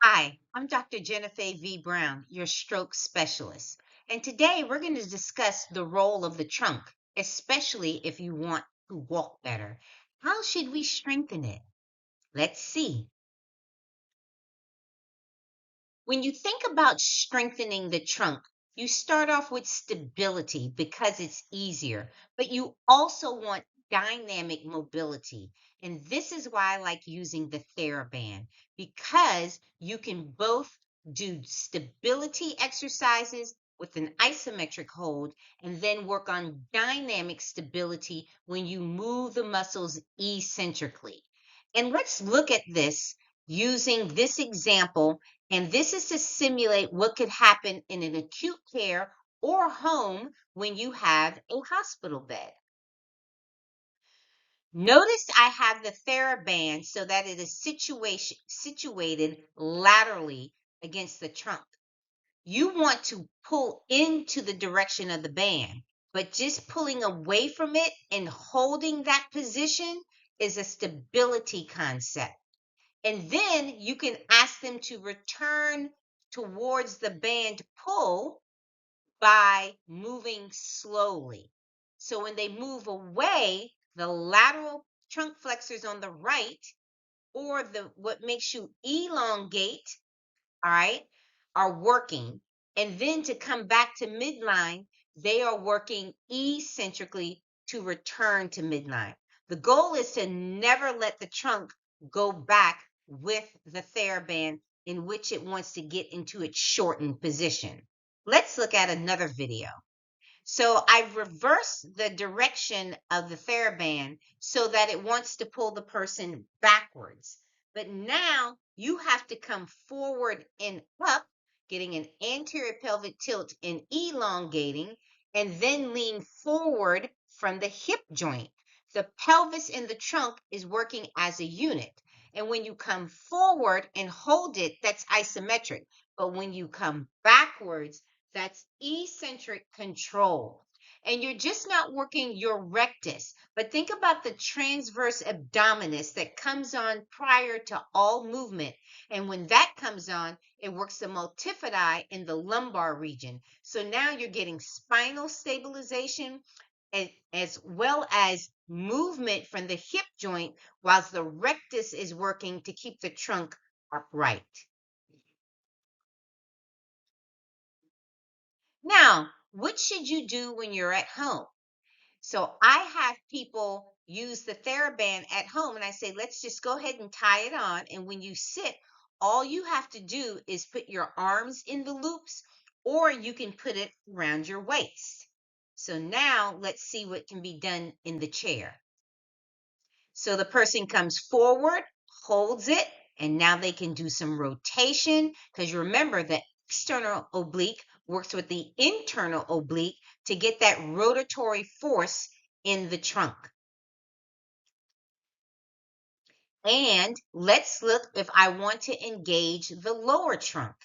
Hi, I'm Dr. Jennifer V. Brown, your stroke specialist. And today we're going to discuss the role of the trunk, especially if you want to walk better. How should we strengthen it? Let's see. When you think about strengthening the trunk, you start off with stability because it's easier, but you also want dynamic mobility. And this is why I like using the TheraBand because you can both do stability exercises with an isometric hold and then work on dynamic stability when you move the muscles eccentrically. And let's look at this using this example, and this is to simulate what could happen in an acute care or home when you have a hospital bed. Notice I have the TheraBand so that it is situated laterally against the trunk. You want to pull into the direction of the band, but just pulling away from it and holding that position is a stability concept. And then you can ask them to return towards the band pull by moving slowly. So when they move away, the lateral trunk flexors on the right, or the what makes you elongate, all right, are working. And then to come back to midline, they are working eccentrically to return to midline. The goal is to never let the trunk go back with the TheraBand in which it wants to get into its shortened position. Let's look at another video. So I've reversed the direction of the TheraBand so that it wants to pull the person backwards. But now you have to come forward and up, getting an anterior pelvic tilt and elongating, and then lean forward from the hip joint. The pelvis and the trunk is working as a unit. And when you come forward and hold it, that's isometric. But when you come backwards, that's eccentric control. And you're just not working your rectus, but think about the transverse abdominis that comes on prior to all movement. And when that comes on, it works the multifidi in the lumbar region. So now you're getting spinal stabilization as well as movement from the hip joint, whilst the rectus is working to keep the trunk upright. Now, what should you do when you're at home? So I have people use the TheraBand at home, and I say, let's just go ahead and tie it on. And when you sit, all you have to do is put your arms in the loops, or you can put it around your waist. So now let's see what can be done in the chair. So the person comes forward, holds it, and now they can do some rotation because you remember the external oblique works with the internal oblique to get that rotatory force in the trunk. And let's look if I want to engage the lower trunk.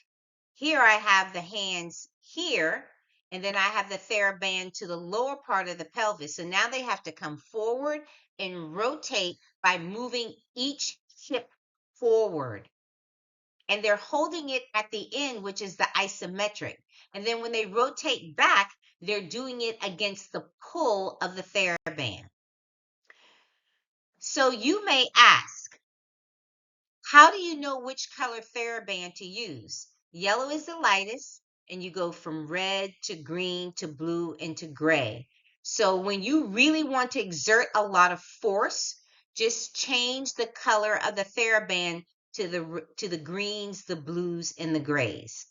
Here I have the hands here, and then I have the TheraBand to the lower part of the pelvis. So now they have to come forward and rotate by moving each hip forward. And they're holding it at the end, which is the isometric. And then when they rotate back, they're doing it against the pull of the TheraBand. So you may ask, how do you know which color TheraBand to use? Yellow is the lightest, and you go from red to green to blue and to gray. So when you really want to exert a lot of force, just change the color of the TheraBand to the greens, the blues, and the grays.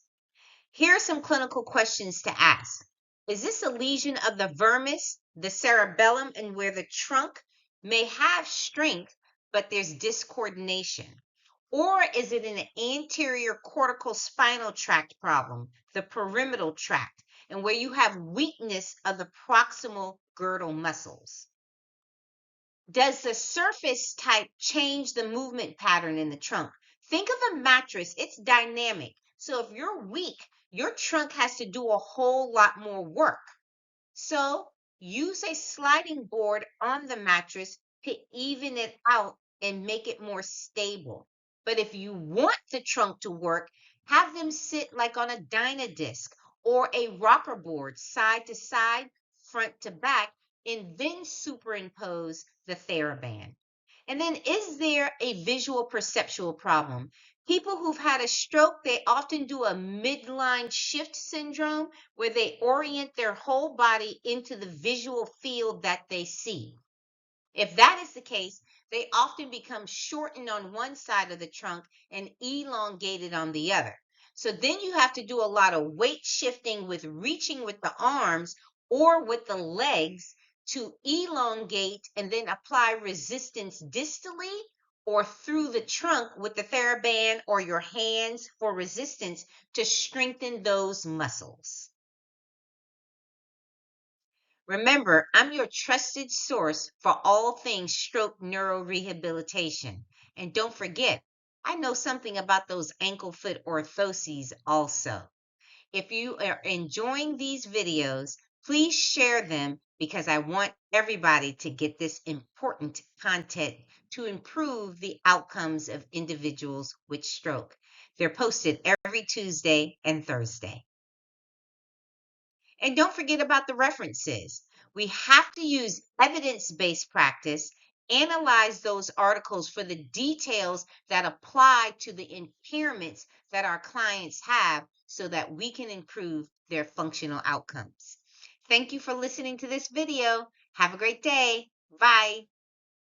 Here are some clinical questions to ask. Is this a lesion of the vermis, the cerebellum, and where the trunk may have strength, but there's discoordination? Or is it an anterior cortical spinal tract problem, the pyramidal tract, and where you have weakness of the proximal girdle muscles? Does the surface type change the movement pattern in the trunk? Think of a mattress, it's dynamic. So if you're weak, your trunk has to do a whole lot more work. So use a sliding board on the mattress to even it out and make it more stable. But if you want the trunk to work, have them sit like on a Dynadisc or a rocker board, side to side, front to back, and then superimpose the TheraBand. And then, is there a visual perceptual problem? People who've had a stroke, they often do a midline shift syndrome where they orient their whole body into the visual field that they see. If that is the case, they often become shortened on one side of the trunk and elongated on the other. So then you have to do a lot of weight shifting with reaching with the arms or with the legs to elongate and then apply resistance distally or through the trunk with the TheraBand or your hands for resistance to strengthen those muscles. Remember, I'm your trusted source for all things stroke neurorehabilitation. And don't forget, I know something about those ankle foot orthoses also. If you are enjoying these videos, please share them because I want everybody to get this important content to improve the outcomes of individuals with stroke. They're posted every Tuesday and Thursday. And don't forget about the references. We have to use evidence based practice, analyze those articles for the details that apply to the impairments that our clients have so that we can improve their functional outcomes. Thank you for listening to this video. Have a great day. Bye.